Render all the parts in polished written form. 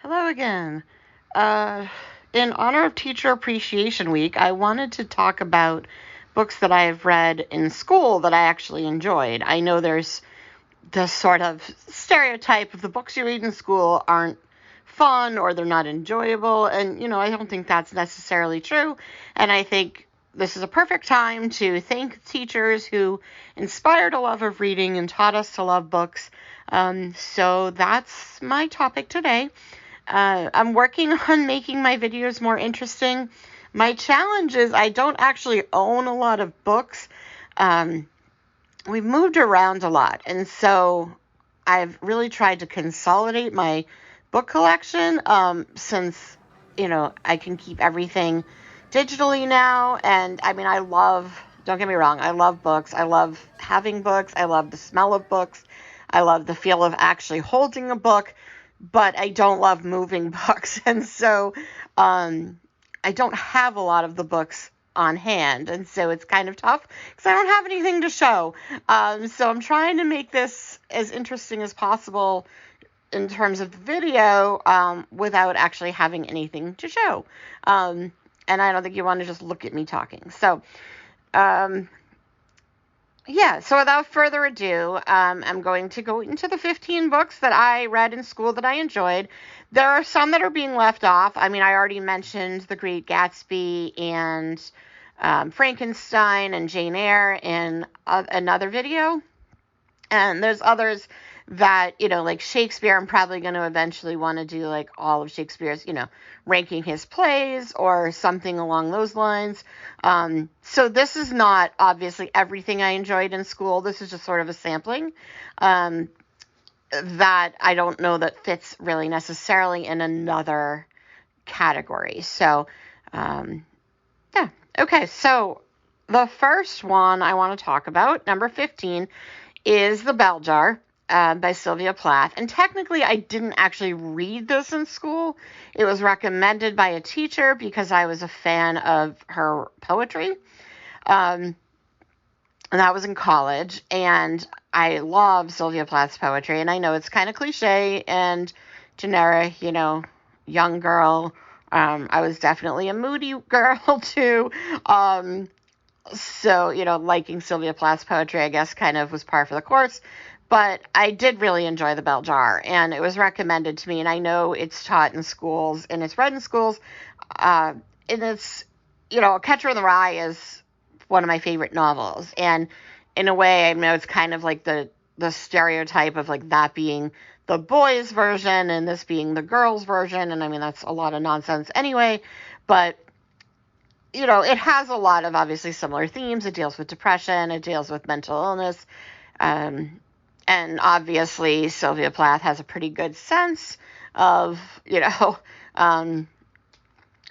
Hello again. Uh, in honor of Teacher Appreciation Week, I wanted to talk about books that I've read in school that I actually enjoyed. I know there's this sort of stereotype of the books you read in school aren't fun or they're not enjoyable, and I don't think that's necessarily true. And I think this is a perfect time to thank teachers who inspired a love of reading and taught us to love books. So that's my topic today. I'm working on making my videos more interesting. My challenge is I don't actually own a lot of books. We've moved around a lot, and so I've really tried to consolidate my book collection since, I can keep everything digitally now. And I mean, don't get me wrong, I love books. I love having books. I love the smell of books. I love the feel of actually holding a book, but I don't love moving books. And so I don't have a lot of the books on hand, and so it's kind of tough because I don't have anything to show. So I'm trying to make this as interesting as possible in terms of the video without actually having anything to show. And I don't think you want to just look at me talking. So so without further ado, I'm going to go into the 15 books that I read in school that I enjoyed. There are some that are being left off. I mean, I already mentioned The Great Gatsby and Frankenstein and Jane Eyre in another video. And there's others that, like Shakespeare, I'm probably going to eventually want to do like all of Shakespeare's, ranking his plays or something along those lines. So this is not obviously everything I enjoyed in school. This is just sort of a sampling that I don't know that fits really necessarily in another category. So, yeah. Okay, so the first one I want to talk about, number 15, is The Bell Jar by Sylvia Plath. And technically, I didn't actually read this in school. It was recommended by a teacher because I was a fan of her poetry. And that was in college. And I love Sylvia Plath's poetry. And I know it's kind of cliche and generic, young girl. I was definitely a moody girl, too. So, liking Sylvia Plath's poetry, I guess, kind of was par for the course. But I did really enjoy The Bell Jar, and it was recommended to me. And I know it's taught in schools, and it's read in schools. And it's, Catcher in the Rye is one of my favorite novels. And in a way, I know it's kind of like the stereotype of like that being the boys' version and this being the girls' version. And I mean, that's a lot of nonsense anyway. But it has a lot of obviously similar themes. It deals with depression. It deals with mental illness. And obviously Sylvia Plath has a pretty good sense of,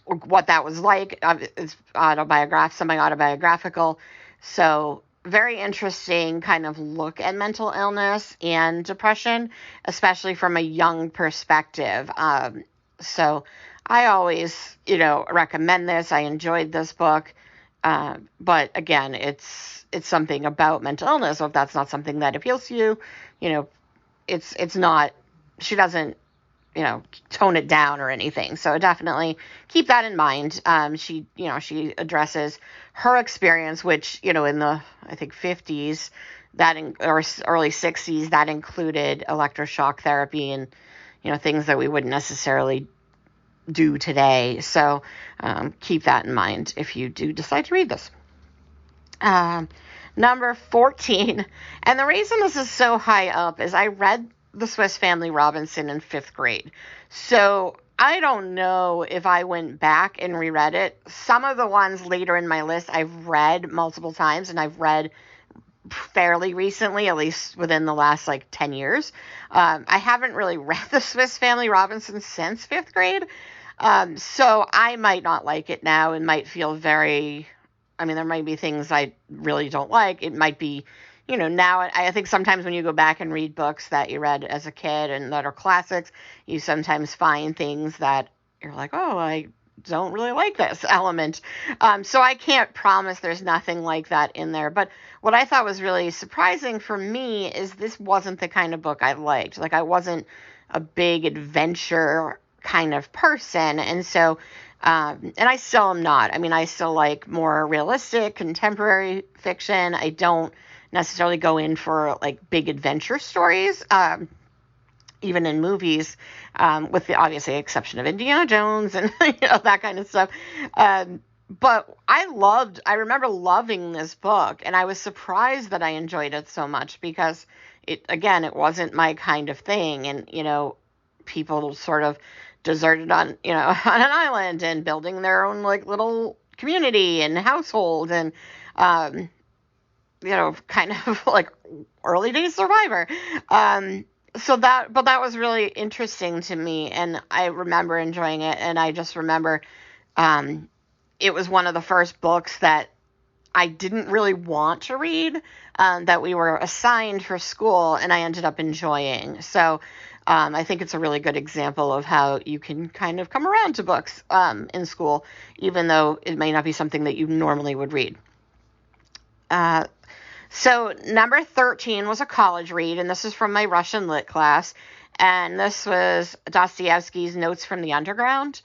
what that was like. It's semi-autobiographical. So very interesting kind of look at mental illness and depression, especially from a young perspective. So I always, recommend this. I enjoyed this book. But again, it's something about mental illness. So if that's not something that appeals to you, it's not, she doesn't, tone it down or anything. So definitely keep that in mind. She addresses her experience, which, in the, I think 50s or early 60s, that included electroshock therapy and, things that we wouldn't necessarily do today. So keep that in mind if you do decide to read this. Number 14, and the reason this is so high up is I read The Swiss Family Robinson in 5th grade. So I don't know if I went back and reread it. Some of the ones later in my list I've read multiple times, and I've read fairly recently, at least within the last 10 years. I haven't really read The Swiss Family Robinson since 5th grade. So I might not like it now and might feel there might be things I really don't like. It might be, now I think sometimes when you go back and read books that you read as a kid and that are classics, you sometimes find things that you're like, oh, I don't really like this element. So I can't promise there's nothing like that in there. But what I thought was really surprising for me is this wasn't the kind of book I liked. I wasn't a big adventure kind of person. And so, and I still am not. I mean, I still like more realistic, contemporary fiction. I don't necessarily go in for like big adventure stories, even in movies, with the obviously exception of Indiana Jones and that kind of stuff. But I remember loving this book, and I was surprised that I enjoyed it so much because it wasn't my kind of thing. And, people sort of deserted on, on an island and building their own like little community and household and, kind of like early days Survivor. But that was really interesting to me, and I remember enjoying it. And I just remember, it was one of the first books that I didn't really want to read, that we were assigned for school, and I ended up enjoying. So I think it's a really good example of how you can kind of come around to books in school, even though it may not be something that you normally would read. So number 13 was a college read, and this is from my Russian lit class, and this was Dostoevsky's Notes from the Underground.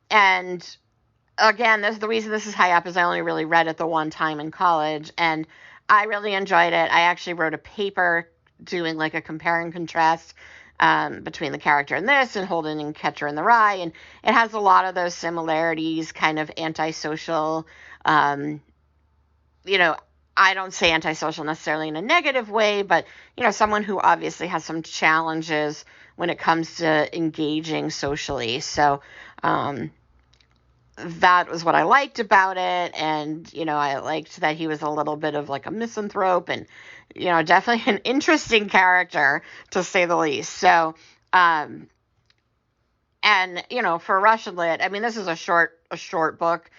And again, the reason this is high up is I only really read it the one time in college, and I really enjoyed it. I actually wrote a paper doing like a compare and contrast between the character in this and Holden and Catcher in the Rye, and it has a lot of those similarities, kind of antisocial, I don't say antisocial necessarily in a negative way, but, someone who obviously has some challenges when it comes to engaging socially. So, that was what I liked about it. And, I liked that he was a little bit of like a misanthrope and, definitely an interesting character to say the least. So, and, for Russian lit, I mean, this is a short book.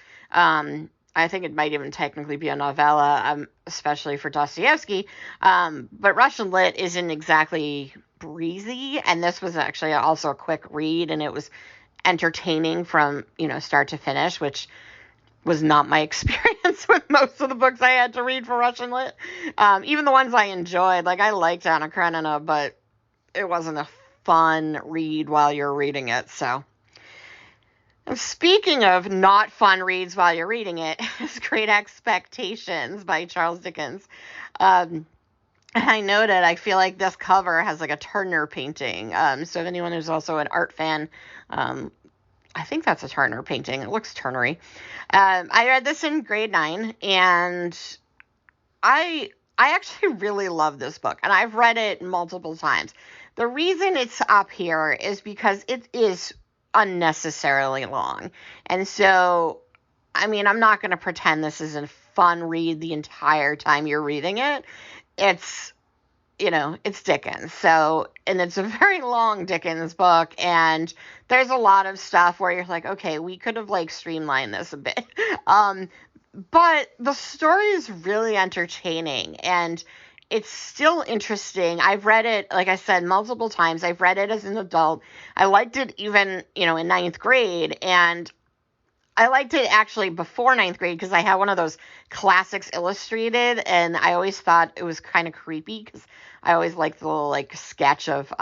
I think it might even technically be a novella, especially for Dostoevsky. But Russian lit isn't exactly breezy, and this was actually also a quick read, and it was entertaining from, start to finish, which was not my experience with most of the books I had to read for Russian lit. Even the ones I enjoyed, like I liked Anna Karenina, but it wasn't a fun read while you're reading it, so. And speaking of not fun reads while you're reading it, is Great Expectations by Charles Dickens. And I noted, I feel like this cover has like a Turner painting. So if anyone who's also an art fan, I think that's a Turner painting. It looks Turnery. I read this in grade 9, and I actually really love this book, and I've read it multiple times. The reason it's up here is because it is unnecessarily long. And so, I mean, I'm not going to pretend this is a fun read the entire time you're reading it. It's, it's Dickens. So, and it's a very long Dickens book, and there's a lot of stuff where you're like, okay, we could have like streamlined this a bit. But the story is really entertaining, and it's still interesting. I've read it, like I said, multiple times. I've read it as an adult. I liked it even, in 9th grade. And I liked it actually before 9th grade because I had one of those classics illustrated. And I always thought it was kind of creepy because I always liked the little like sketch of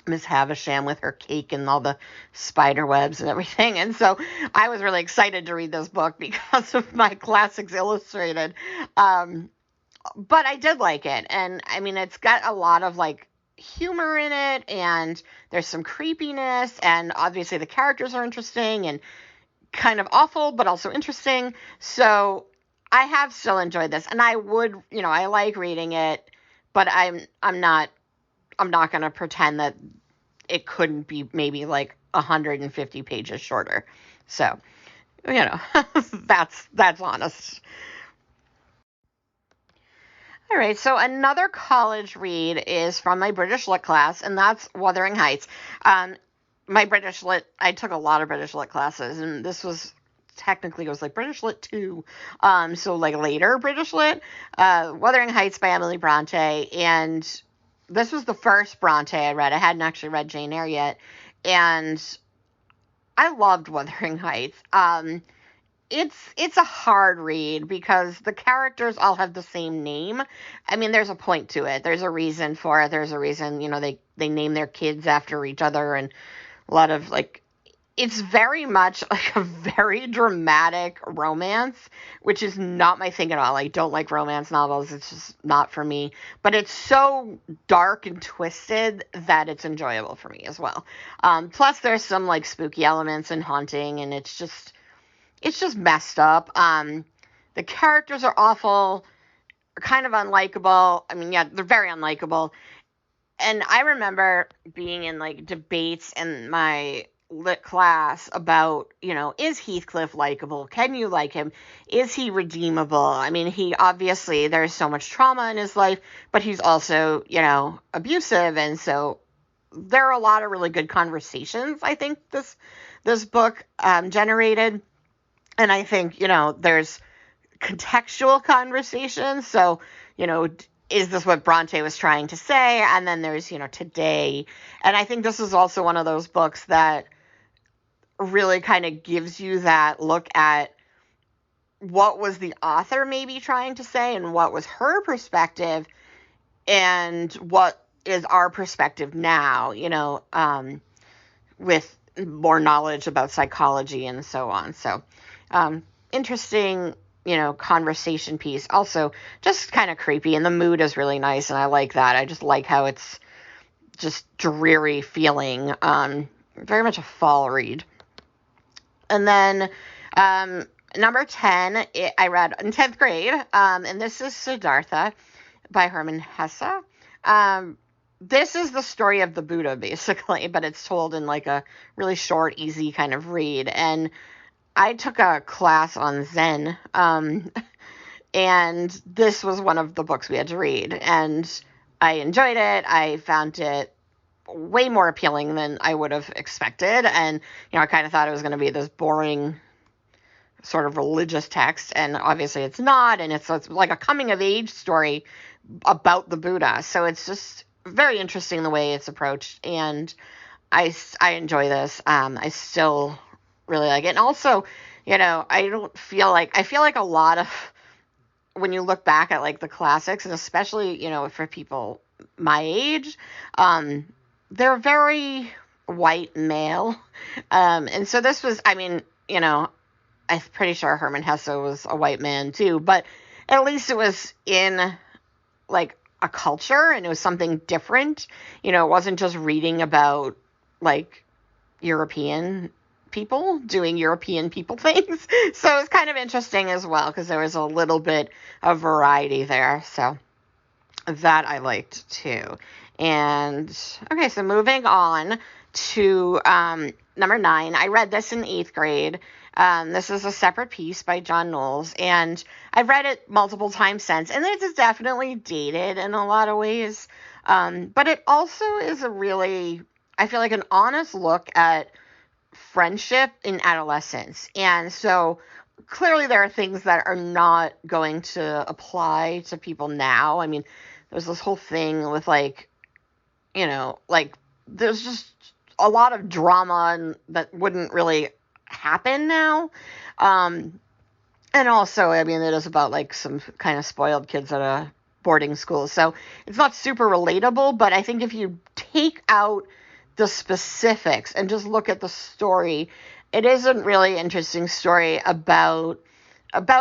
Miss Havisham with her cake and all the spider webs and everything. And so I was really excited to read this book because of my classics illustrated. But I did like it, and I mean, it's got a lot of like humor in it, and there's some creepiness, and obviously the characters are interesting and kind of awful, but also interesting. So I have still enjoyed this, and I would, I like reading it, but I'm not going to pretend that it couldn't be maybe like 150 pages shorter. So, that's honest. All right, so another college read is from my British Lit class, and that's Wuthering Heights. My British Lit, I took a lot of British Lit classes, and this was technically, it was like British Lit 2, so like later British Lit, Wuthering Heights by Emily Bronte, and this was the first Bronte I read. I hadn't actually read Jane Eyre yet, and I loved Wuthering Heights. It's a hard read because the characters all have the same name. I mean, there's a point to it. There's a reason for it. There's a reason, they name their kids after each other and a lot of like, it's very much like a very dramatic romance, which is not my thing at all. I don't like romance novels. It's just not for me. But it's so dark and twisted that it's enjoyable for me as well. Plus, there's some like spooky elements and haunting, and it's just messed up. The characters are awful, kind of unlikable. I mean, yeah, they're very unlikable. And I remember being in like debates in my lit class about, is Heathcliff likable? Can you like him? Is he redeemable? I mean, he obviously, there's so much trauma in his life, but he's also, abusive. And so there are a lot of really good conversations, I think, this book generated. And I think, there's contextual conversations. So, is this what Bronte was trying to say? And then there's, today. And I think this is also one of those books that really kind of gives you that look at what was the author maybe trying to say and what was her perspective and what is our perspective now, with more knowledge about psychology and so on. So, interesting, conversation piece. Also, just kind of creepy, and the mood is really nice, and I like that. I just like how it's just dreary feeling. Very much a fall read. And then number 10, I read in 10th grade, and this is Siddhartha by Hermann Hesse. This is the story of the Buddha, basically, but it's told in like a really short, easy kind of read. And I took a class on Zen, and this was one of the books we had to read, and I enjoyed it. I found it way more appealing than I would have expected, and, I kind of thought it was going to be this boring sort of religious text, and obviously it's not, and it's like a coming-of-age story about the Buddha, so it's just very interesting the way it's approached, and I enjoy this. I still really like it. And also, I feel like a lot of, when you look back at like the classics, and especially, for people my age, they're very white male. And so this was, I'm pretty sure Hermann Hesse was a white man too, but at least it was in like a culture, and it was something different. It wasn't just reading about like European people doing European people things. So it's kind of interesting as well, because there was a little bit of variety there. So that I liked too. And okay, so moving on to number 9. I read this in 8th grade. This is a separate piece by John Knowles, and I've read it multiple times since, and it is definitely dated in a lot of ways. But it also is a really, I feel like, an honest look at friendship in adolescence. And so clearly there are things that are not going to apply to people now. I mean, there's this whole thing with like, there's just a lot of drama that wouldn't really happen now. And also, it is about like some kind of spoiled kids at a boarding school. So it's not super relatable, but I think if you take out the specifics and just look at the story, it is a really interesting story about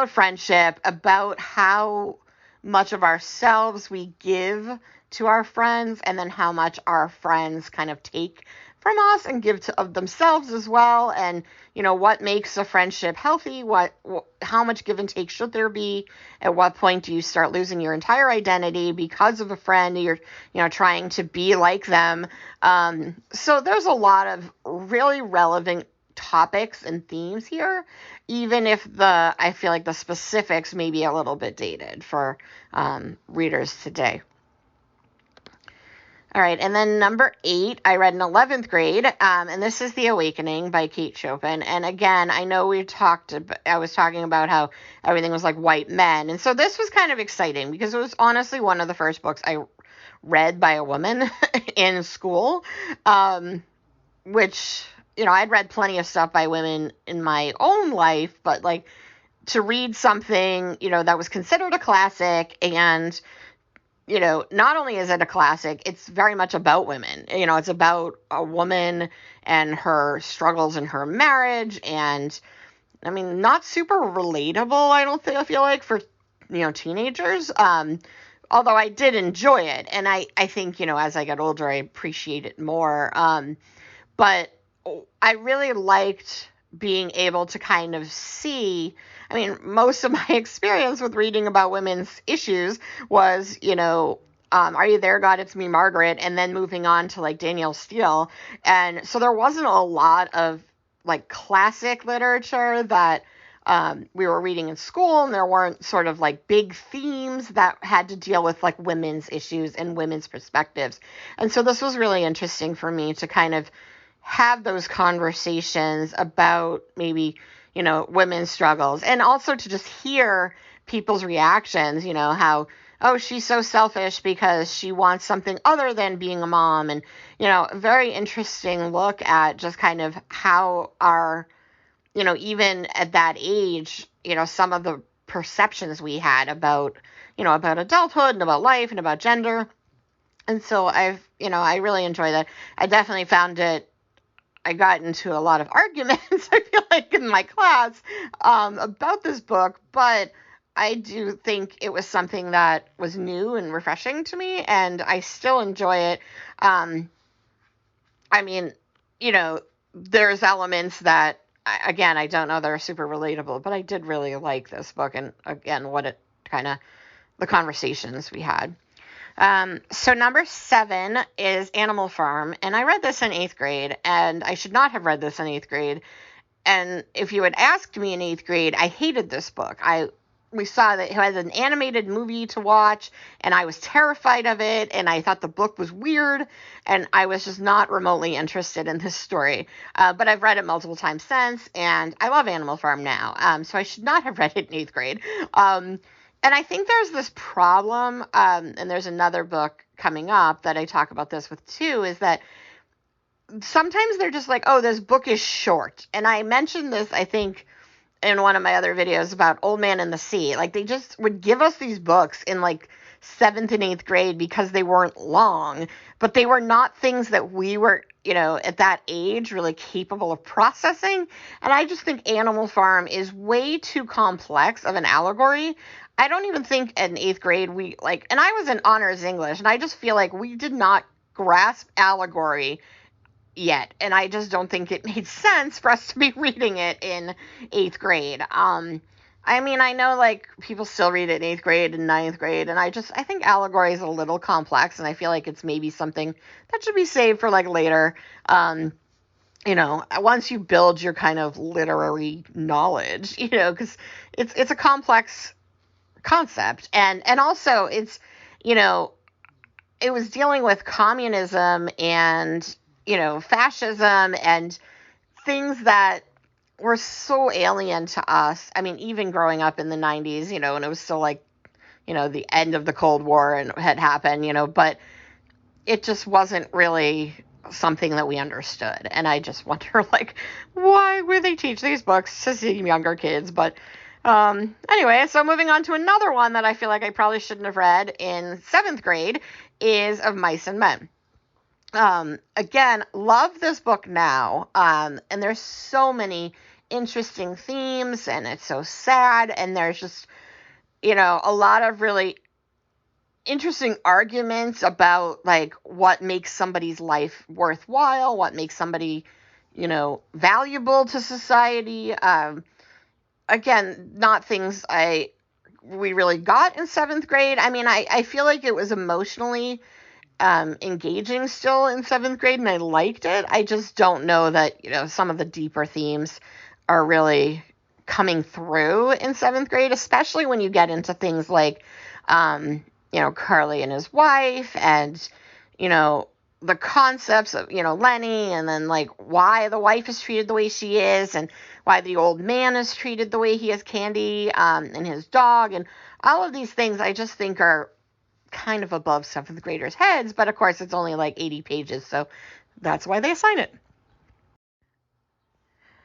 friendship, about how much of ourselves we give to our friends, and then how much our friends kind of take from us and give of themselves as well. And, what makes a friendship healthy, how much give and take should there be? At what point do you start losing your entire identity because of a friend? You're, trying to be like them. So there's a lot of really relevant topics and themes here, even if I feel like the specifics may be a little bit dated for readers today. All right, and then number 8, I read in 11th grade, and this is The Awakening by Kate Chopin. And again, I know I was talking about how everything was like white men, and so this was kind of exciting because it was honestly one of the first books I read by a woman in school, which, I'd read plenty of stuff by women in my own life, but like to read something, that was considered a classic and not only is it a classic, it's very much about women. It's about a woman and her struggles in her marriage, and I mean, not super relatable, I feel like, for, teenagers. Although I did enjoy it, and I think, as I get older, I appreciate it more. But I really liked being able to kind of see, I mean, most of my experience with reading about women's issues was, Are You There, God? It's Me, Margaret, and then moving on to, like, Danielle Steele. And so there wasn't a lot of, like, classic literature that we were reading in school, and there weren't sort of, like, big themes that had to deal with, like, women's issues and women's perspectives. And so this was really interesting for me to kind of have those conversations about maybe, women's struggles, and also to just hear people's reactions, how, oh, she's so selfish because she wants something other than being a mom. And, a very interesting look at just kind of how our, even at that age, some of the perceptions we had about adulthood and about life and about gender. And so I really enjoy that. I definitely found I got into a lot of arguments, I feel like, in my class about this book, but I do think it was something that was new and refreshing to me, and I still enjoy it. I mean, there's elements that, again, I don't know that are super relatable, but I did really like this book, and again, the conversations we had. So number 7 is Animal Farm, and I read this in 8th grade, and I should not have read this in 8th grade. And if you had asked me in 8th grade, I hated this book. We saw that it had an animated movie to watch, and I was terrified of it, and I thought the book was weird, and I was just not remotely interested in this story. But I've read it multiple times since, and I love Animal Farm now. So I should not have read it in 8th grade. And I think there's this problem, and there's another book coming up that I talk about this with too, is that sometimes they're just like, oh, this book is short. And I mentioned this, I think, in one of my other videos about Old Man and the Sea. Like, they just would give us these books in, like, 7th and 8th grade because they weren't long, but they were not things that we were, at that age really capable of processing. And I just think Animal Farm is way too complex of an allegory. I don't even think in 8th grade and I was in honors English, and I just feel like we did not grasp allegory yet. And I just don't think it made sense for us to be reading it in 8th grade. I mean, I know, like, people still read it in 8th grade and 9th grade, and I think allegory is a little complex, and I feel like it's maybe something that should be saved for, like, later. Once you build your kind of literary knowledge, because it's a complex concept, and also it's, it was dealing with communism and, fascism and things that were so alien to us. I mean, even growing up in the 90s, and it was still like, the end of the Cold War and had happened, but it just wasn't really something that we understood. And I just wonder, like, why would they teach these books to younger kids? But anyway, so moving on to another one that I feel like I probably shouldn't have read in 7th grade is Of Mice and Men. Again, love this book now. And there's so many interesting themes, and it's so sad, and there's just, a lot of really interesting arguments about, like, what makes somebody's life worthwhile, what makes somebody, valuable to society. Again, not things we really got in 7th grade. I mean, I feel like it was emotionally engaging still in 7th grade, and I liked it. I just don't know that, some of the deeper themes are really coming through in 7th grade, especially when you get into things like, Carly and his wife, and, the concepts of, Lenny, and then, like, why the wife is treated the way she is, and why the old man is treated the way he is, Candy, and his dog, and all of these things I just think are kind of above 7th graders' heads, but of course it's only like 80 pages, so that's why they assign it.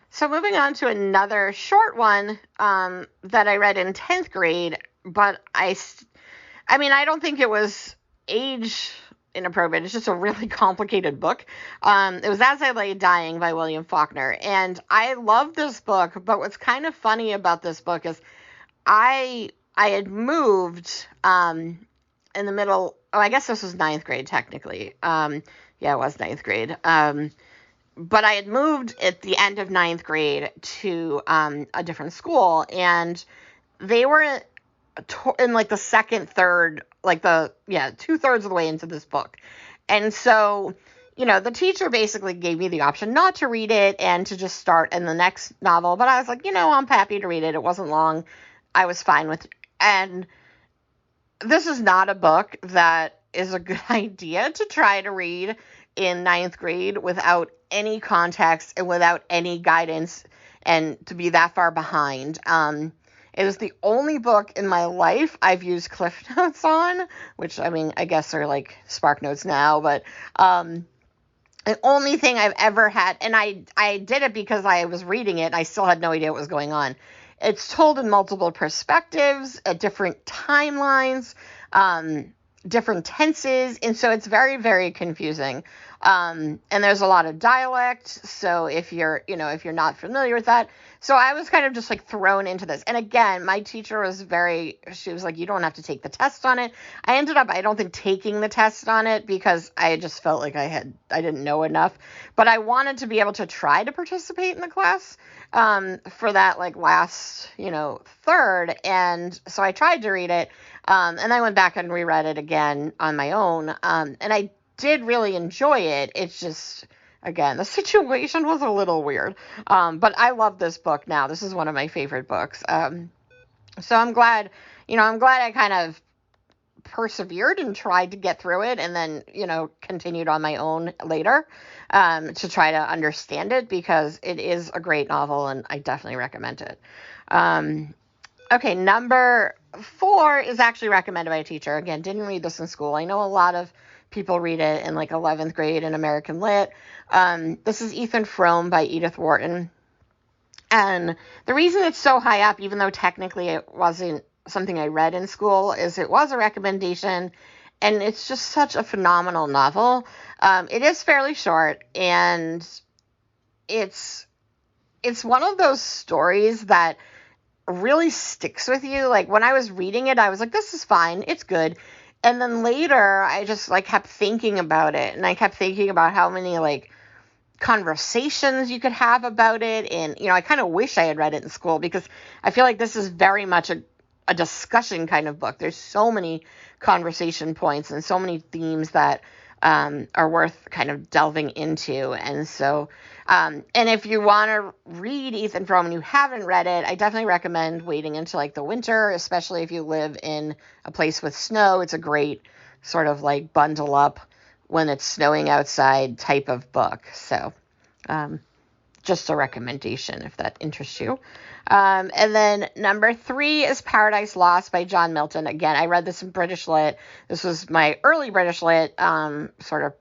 So moving on to another short one that I read in 10th grade, but I mean, I don't think it was age inappropriate. It's just a really complicated book. It was As I Lay Dying by William Faulkner. And I love this book, but what's kind of funny about this book is I had moved in the middle. Oh, I guess this was ninth grade technically. Yeah, it was ninth grade. But I had moved at the end of ninth grade to a different school, and they were in like the second third, like 2/3 of the way into this book. And so, the teacher basically gave me the option not to read it and to just start in the next novel. But I was like, I'm happy to read it. It wasn't long. I was fine with it. And this is not a book that is a good idea to try to read in ninth grade without any context and without any guidance and to be that far behind. It is the only book in my life I've used Cliff Notes on, which, I guess are like Spark Notes now, but the only thing I've ever had, and I did it because I was reading it and I still had no idea what was going on. It's told in multiple perspectives, at different timelines, different tenses, and so it's very, very confusing. And there's a lot of dialect, so if you're not familiar with that. So I was kind of just like thrown into this. And again, my teacher she was like, you don't have to take the test on it. I ended up, I don't think, taking the test on it because I just felt like I didn't know enough. But I wanted to be able to try to participate in the class for that like last, third. And so I tried to read it. And I went back and reread it again on my own. And I did really enjoy it. It's just, again, the situation was a little weird. But I love this book now. This is one of my favorite books. So I'm glad I kind of persevered and tried to get through it and then, continued on my own later to try to understand it because it is a great novel and I definitely recommend it. Okay, number 4 is actually recommended by a teacher. Again, didn't read this in school. I know a lot of people read it in like 11th grade in American Lit. This is Ethan Frome by Edith Wharton. And the reason it's so high up, even though technically it wasn't something I read in school, is it was a recommendation. And it's just such a phenomenal novel. It is fairly short, and it's one of those stories that really sticks with you. Like when I was reading it, I was like, this is fine. It's good. And then later I just like kept thinking about it, and I kept thinking about how many like conversations you could have about it. And, I kind of wish I had read it in school because I feel like this is very much a discussion kind of book. There's so many conversation points and so many themes that are worth kind of delving into. And so, and if you want to read Ethan Frome and you haven't read it, I definitely recommend waiting until like the winter, especially if you live in a place with snow. It's a great sort of like bundle up when it's snowing outside type of book. So, just a recommendation if that interests you. And then number 3 is Paradise Lost by John Milton. Again, I read this in British Lit. This was my early British Lit, sort of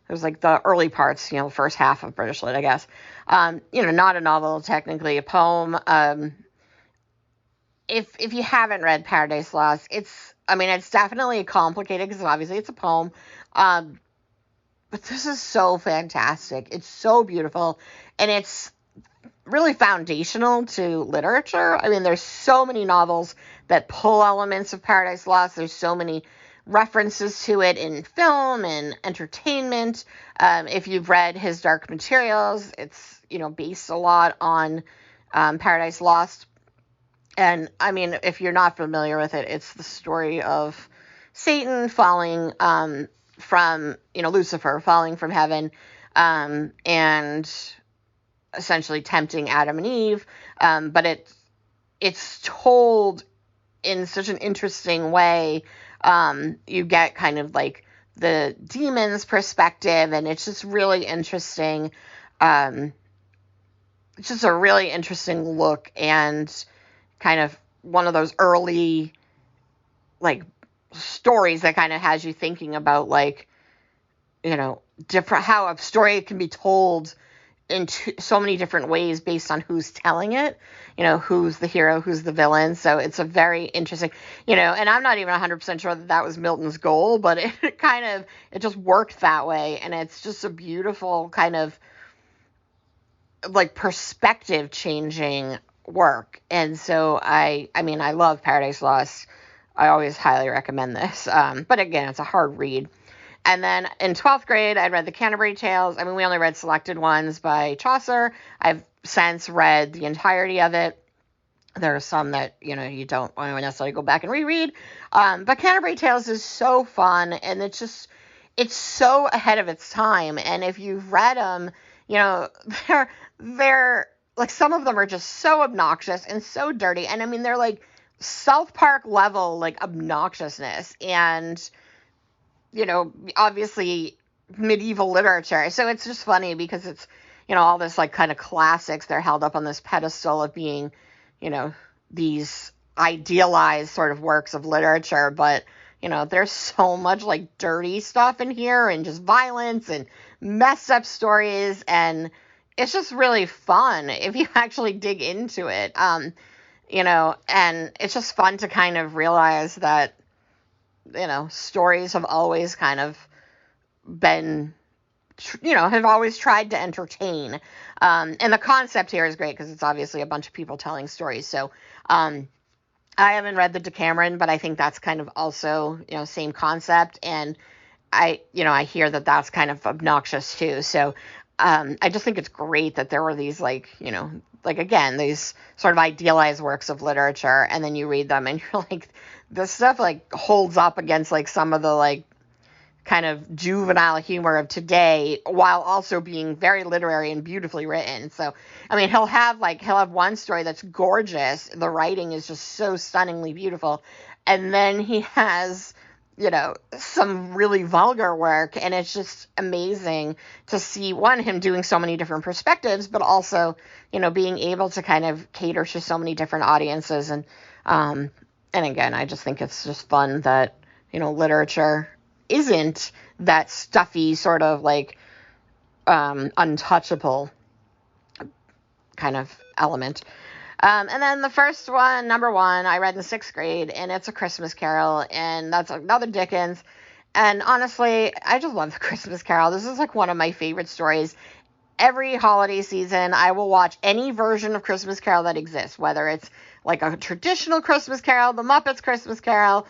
it was like the early parts, first half of British Lit, I guess. Not a novel, technically a poem. If you haven't read Paradise Lost, it's definitely complicated because obviously it's a poem. But this is so fantastic. It's so beautiful, and it's really foundational to literature. There's so many novels that pull elements of Paradise Lost. There's so many references to it in film and entertainment. If you've read his Dark Materials, it's, based a lot on Paradise Lost. And, if you're not familiar with it, it's the story of Satan falling from, Lucifer falling from heaven and essentially tempting Adam and Eve. But it's told in such an interesting way. You get kind of like the demon's perspective, and it's just really interesting. It's just a really interesting look, and kind of one of those early like stories that kind of has you thinking about like, different, how a story can be told in so many different ways based on who's telling it, who's the hero, who's the villain. So it's a very interesting, and I'm not even 100% sure that was Milton's goal, but it just worked that way. And it's just a beautiful kind of like perspective changing work. And so I love Paradise Lost. I always highly recommend this. But again, it's a hard read. And then in 12th grade, I read the Canterbury Tales. We only read selected ones by Chaucer. I've since read the entirety of it. There are some that, you don't want to necessarily go back and reread. But Canterbury Tales is so fun, and it's so ahead of its time. And if you've read them, they're like, some of them are just so obnoxious and so dirty. And they're like South Park level, like, obnoxiousness. And, obviously medieval literature. So it's just funny because it's, all this like kind of classics. They're held up on this pedestal of being, these idealized sort of works of literature. But, there's so much like dirty stuff in here and just violence and messed up stories. And it's just really fun if you actually dig into it. And it's just fun to kind of realize that, stories have always kind of been, have always tried to entertain. And the concept here is great because it's obviously a bunch of people telling stories. So I haven't read the Decameron, but I think that's kind of also, same concept. And I hear that that's kind of obnoxious too. So I just think it's great that there were these like, again, these sort of idealized works of literature, and then you read them and you're like, this stuff like holds up against like some of the like kind of juvenile humor of today, while also being very literary and beautifully written. So, he'll have one story that's gorgeous. The writing is just so stunningly beautiful. And then he has, some really vulgar work, and it's just amazing to see, him doing so many different perspectives, but also, being able to kind of cater to so many different audiences. And again, I just think it's just fun that, literature isn't that stuffy sort of like untouchable kind of element. And then the first one, number one, I read in 6th grade, and it's A Christmas Carol, and that's another Dickens. And honestly, I just love The Christmas Carol. This is like one of my favorite stories. Every holiday season, I will watch any version of Christmas Carol that exists, whether it's like a traditional Christmas Carol, the Muppets Christmas Carol,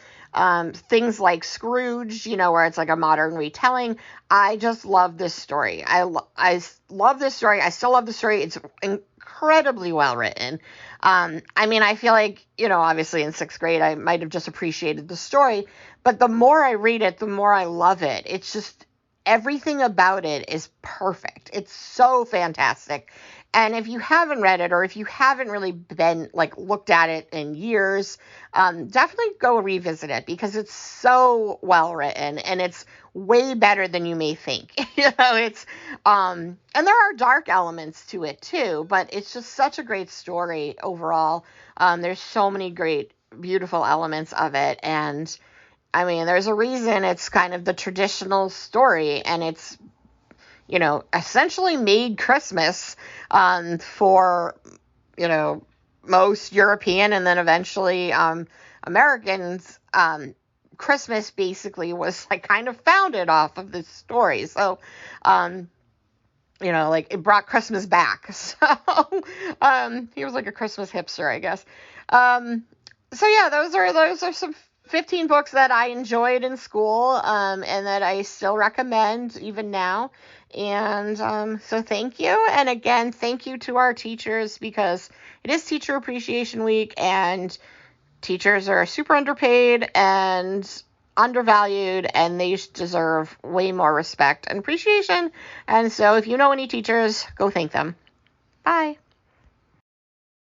things like Scrooge, where it's like a modern retelling. I just love this story. I love this story. I still love the story. It's incredibly well written. I feel like, obviously in 6th grade, I might have just appreciated the story, but the more I read it, the more I love it. It's just, everything about it is perfect. It's so fantastic. And if you haven't read it, or if you haven't really been like looked at it in years, definitely go revisit it, because it's so well written and it's way better than you may think. It's and there are dark elements to it too, but it's just such a great story overall. There's so many great, beautiful elements of it, and there's a reason it's kind of the traditional story, and it's, essentially made Christmas for, most European and then eventually Americans. Christmas basically was like kind of founded off of this story. So, like it brought Christmas back. So he was like a Christmas hipster, I guess. So yeah, those are some 15 books that I enjoyed in school, and that I still recommend even now. And so thank you. And again, thank you to our teachers, because it is Teacher Appreciation Week, and teachers are super underpaid and undervalued, and they deserve way more respect and appreciation. And so if you know any teachers, go thank them. Bye.